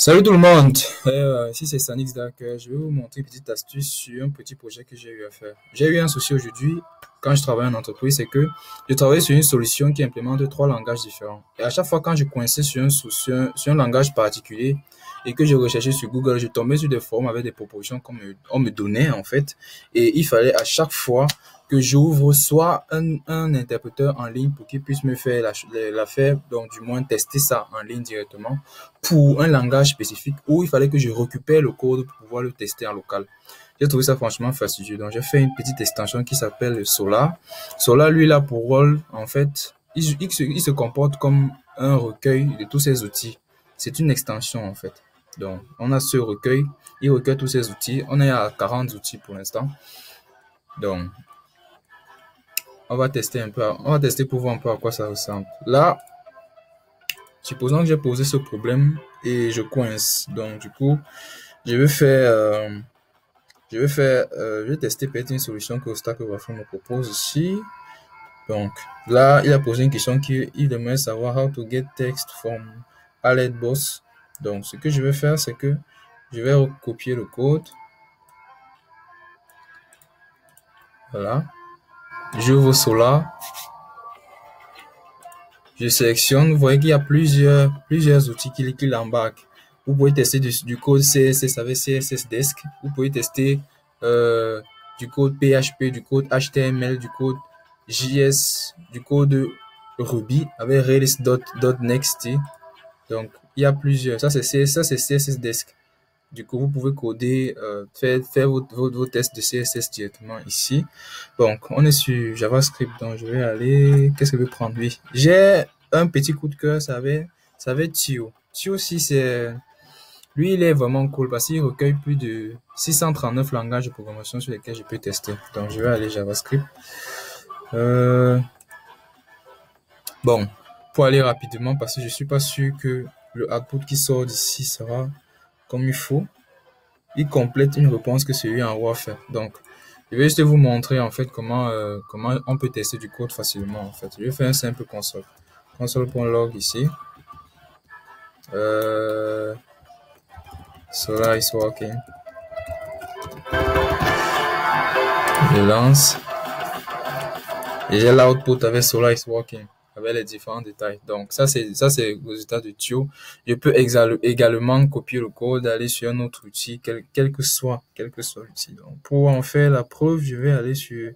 Salut tout le monde, ici c'est Sanix Dark. Je vais vous montrer une petite astuce sur un petit projet que j'ai eu à faire. J'ai eu un souci aujourd'hui quand je travaille en entreprise, c'est que je travaillais sur une solution qui implémente trois langages différents. Et à chaque fois quand je coinçais sur un langage particulier et que je recherchais sur Google, je tombais sur des forums avec des propositions qu'on me donnait en fait. Et il fallait à chaque fois que j'ouvre soit un interpréteur en ligne pour qu'il puisse me faire l'affaire, donc du moins tester ça en ligne directement pour un langage spécifique où il fallait que je récupère le code pour pouvoir le tester en local. J'ai trouvé ça franchement fastidieux. Donc, j'ai fait une petite extension qui s'appelle Solar. Solar, lui, là, pour rôle, en fait, il se comporte comme un recueil de tous ces outils. C'est une extension, en fait. Donc, on a ce recueil, il recueille tous ces outils. On est à 40 outils pour l'instant. Donc, on va tester un peu, on va tester pour voir un peu à quoi ça ressemble. Là, supposons que j'ai posé ce problème et je coince. Donc, du coup, je vais faire, je vais tester peut-être une solution que Stack Overflow me propose ici. Donc, là, il a posé une question qu'il aimerait savoir how to get text from alert boss. Donc, ce que je vais faire, c'est que je vais recopier le code. Voilà. J'ouvre Solar. Je sélectionne. Vous voyez qu'il y a plusieurs outils qu'il embarque. Vous pouvez tester du code CSS avec CSS Desk. Vous pouvez tester du code PHP, du code HTML, du code JS, du code Ruby avec Rails.next. Donc, il y a plusieurs. Ça, c'est CSS Desk. Du coup, vous pouvez coder, faire vos tests de CSS directement ici. Donc, on est sur JavaScript. Donc, je vais aller. Qu'est-ce que je vais prendre? Oui. J'ai un petit coup de cœur. Ça va être Thio. Thio aussi, lui, il est vraiment cool parce qu'il recueille plus de 639 langages de programmation sur lesquels je peux tester. Donc, je vais aller JavaScript. Bon, pour aller rapidement parce que je suis pas sûr que le output qui sort d'ici sera comme il faut. Il complète une réponse que celui en Word fait. Donc, je vais juste vous montrer en fait comment on peut tester du code facilement en fait. Je vais faire un simple console. Console.log ici. Solar is working. Je lance. Et j'ai l'output avec Solar is working, avec les différents détails. Donc, ça, c'est le résultat de Thio. Je peux également copier le code, aller sur un autre outil, quel que soit l'outil. Donc, pour en faire la preuve, je vais aller sur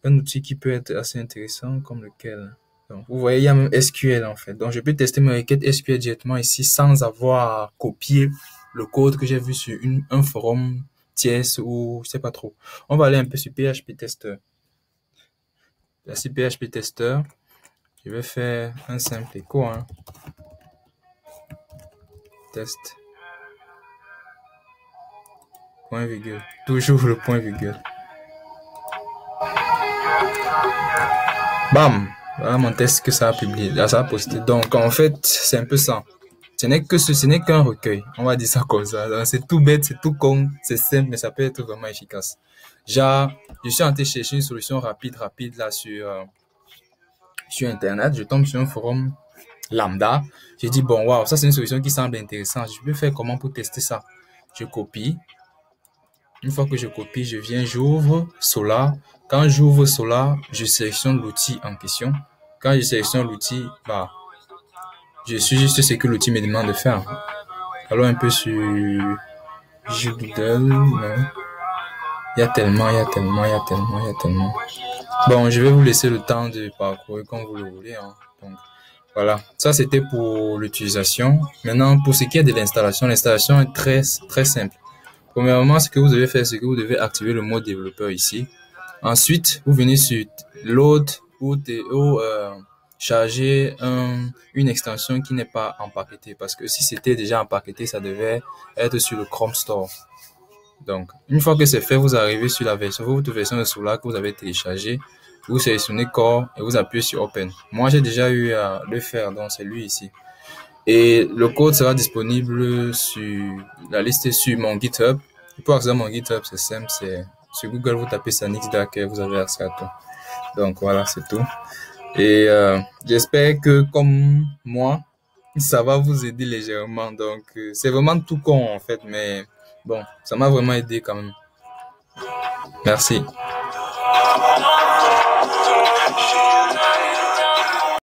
un outil qui peut être assez intéressant, comme lequel. Donc, vous voyez, il y a même SQL, en fait. Donc, je peux tester mes requêtes SQL directement ici sans avoir à copier le code que j'ai vu sur un forum tierce ou je sais pas trop. On va aller un peu sur PHP Tester. Là, c'est PHP Tester. Je vais faire un simple écho. Test. Point virgule. Toujours le point virgule. Bam! Voilà mon test que ça a publié. Là, ça a posté. Donc, en fait, c'est un peu ça. Ce n'est qu'un recueil. On va dire ça comme ça. C'est tout bête, c'est tout con, c'est simple, mais ça peut être vraiment efficace. Genre, je suis en train de chercher une solution rapide là sur Internet. Je tombe sur un forum lambda. J'ai dit, bon, waouh, ça c'est une solution qui semble intéressante. Je peux faire comment pour tester ça? Je copie. Une fois que je copie, je viens, j'ouvre Solar. Quand j'ouvre Solar, je sélectionne l'outil en question. Quand je sélectionne l'outil, bah, je suis juste ce que l'outil me demande de faire. Alors un peu sur Google, non. Il y a tellement. Bon, je vais vous laisser le temps de parcourir comme vous le voulez. Donc, voilà. Ça, c'était pour l'utilisation. Maintenant, pour ce qui est de l'installation, l'installation est très, très simple. Premièrement, ce que vous devez faire, c'est que vous devez activer le mode développeur ici. Ensuite, vous venez sur Load ou charger une extension qui n'est pas empaquetée. Parce que si c'était déjà empaqueté, ça devait être sur le Chrome Store. Donc, une fois que c'est fait, vous arrivez sur votre version de Solar que vous avez téléchargée. Vous sélectionnez Core et vous appuyez sur Open. Moi, j'ai déjà eu à le faire, donc c'est lui ici. Et le code sera disponible sur la liste sur mon GitHub. Pour accéder à mon GitHub, c'est simple, c'est sur Google, vous tapez Sanix Dark et vous avez accès à tout. Donc voilà, c'est tout. Et j'espère que comme moi, Ça va vous aider légèrement. Donc, c'est vraiment tout con en fait, mais bon, ça m'a vraiment aidé quand même. Merci.